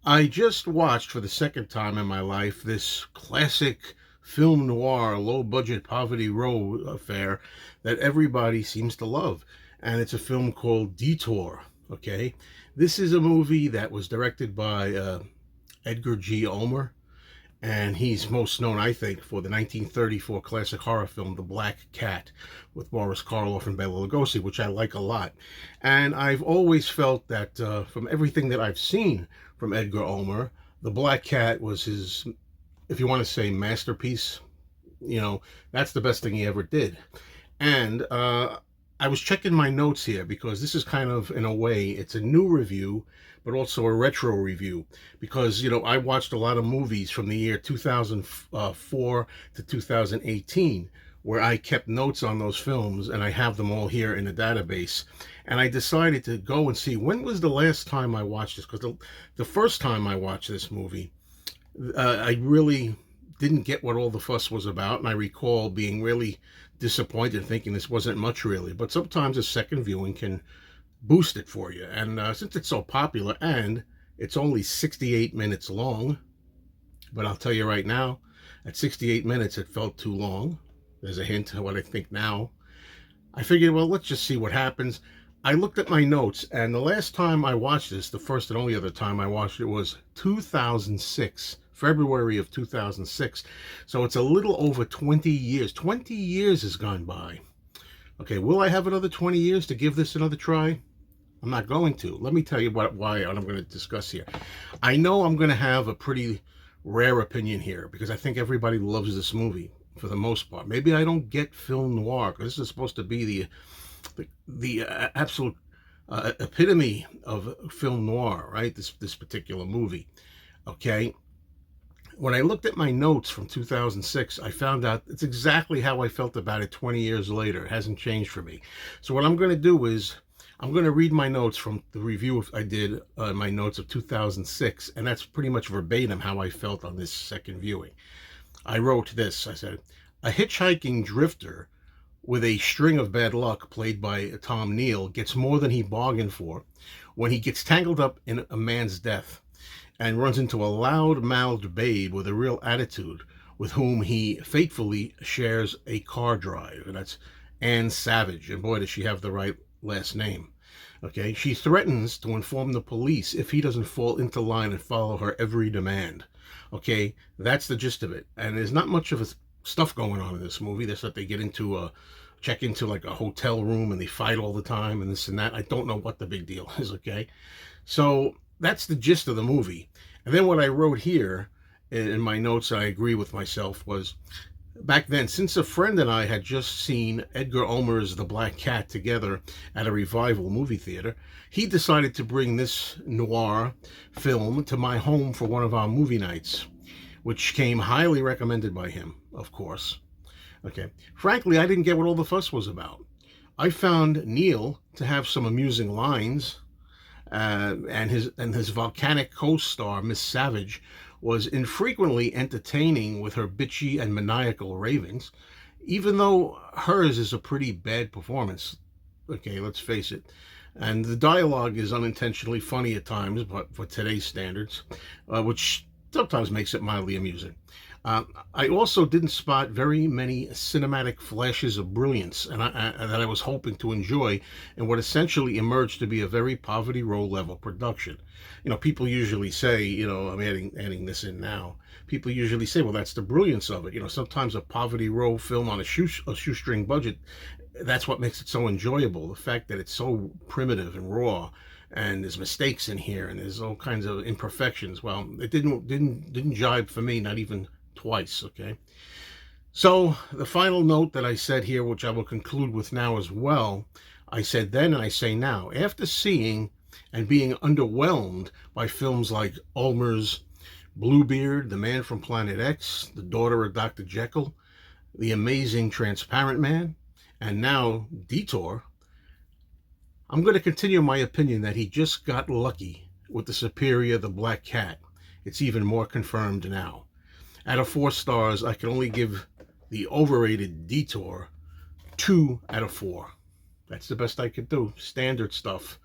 I just watched for the second time in my life this classic film noir, low budget poverty row affair that everybody seems to love. And it's a film called Detour. Okay. This is a movie that was directed by Edgar Ulmer. And he's most known, I think, for the 1934 classic horror film The Black Cat with Boris Karloff and Bela Lugosi, which I like a lot. And I've always felt that from everything that I've seen from Edgar Ulmer, The Black Cat was his, if you want to say, masterpiece. That's the best thing he ever did. And I was checking my notes here because this is kind of, in a way, it's a new review, but also a retro review. Because, I watched a lot of movies from the year 2004 to 2018 where I kept notes on those films and I have them all here in a database. And I decided to go and see when was the last time I watched this. Because the first time I watched this movie, I really didn't get what all the fuss was about, and I recall being really disappointed, thinking this wasn't much really. But sometimes a second viewing can boost it for you, and since it's so popular, and it's only 68 minutes long, but I'll tell you right now, at 68 minutes it felt too long. There's a hint of what I think now. I figured, well, let's just see what happens. I looked at my notes, and the last time I watched this, the first and only other time I watched it, was 2006, February of 2006. So it's a little over 20 years. 20 years has gone by. Okay, will I have another 20 years to give this another try? I'm not going to. Let me tell you why I'm going to discuss here. I know I'm going to have a pretty rare opinion here because I think everybody loves this movie for the most part. Maybe I don't get film noir because this is supposed to be the absolute epitome of film noir, right? This particular movie. Okay. When I looked at my notes from 2006, I found out it's exactly how I felt about it 20 years later. It hasn't changed for me. So what I'm going to do is I'm going to read my notes from the review I did, my notes of 2006, and that's pretty much verbatim how I felt on this second viewing. I wrote this. I said, a hitchhiking drifter with a string of bad luck, played by Tom Neal, gets more than he bargained for when he gets tangled up in a man's death and runs into a loud-mouthed babe with a real attitude with whom he fatefully shares a car drive. And that's Anne Savage. And boy, does she have the right last name. Okay, she threatens to inform the police if he doesn't fall into line and follow her every demand. Okay, that's the gist of it. And there's not much of a stuff going on in this movie. There's that they get into check into like a hotel room and they fight all the time and this and that. I don't know what the big deal is, okay? So that's the gist of the movie. And then what I wrote here in my notes, I agree with myself, was back then, since a friend and I had just seen Edgar Ulmer's The Black Cat together at a revival movie theater, he decided to bring this noir film to my home for one of our movie nights, which came highly recommended by him, of course. Okay. Frankly, I didn't get what all the fuss was about. I found Neal to have some amusing lines, and his volcanic co-star Miss Savage was infrequently entertaining with her bitchy and maniacal ravings, even though hers is a pretty bad performance. Okay, let's face it. And the dialogue is unintentionally funny at times, but for today's standards, which sometimes makes it mildly amusing. I also didn't spot very many cinematic flashes of brilliance and that I was hoping to enjoy in what essentially emerged to be a very poverty row level production. People usually say, I'm adding this in now. People usually say, well, that's the brilliance of it. Sometimes a poverty row film on a shoestring budget, that's what makes it so enjoyable. The fact that it's so primitive and raw, and there's mistakes in here, and there's all kinds of imperfections. Well, it didn't jibe for me, not even twice. Okay, so the final note that I said here, which I will conclude with now as well, I said then and I say now, after seeing and being underwhelmed by films like Ulmer's Bluebeard, The Man from Planet X, The Daughter of Dr. Jekyll, The Amazing Transparent Man, and now Detour, I'm going to continue my opinion that he just got lucky with the superior The Black Cat. It's even more confirmed now. Out of 4 stars, I can only give the overrated Detour 2 out of 4. That's the best I could do. Standard stuff.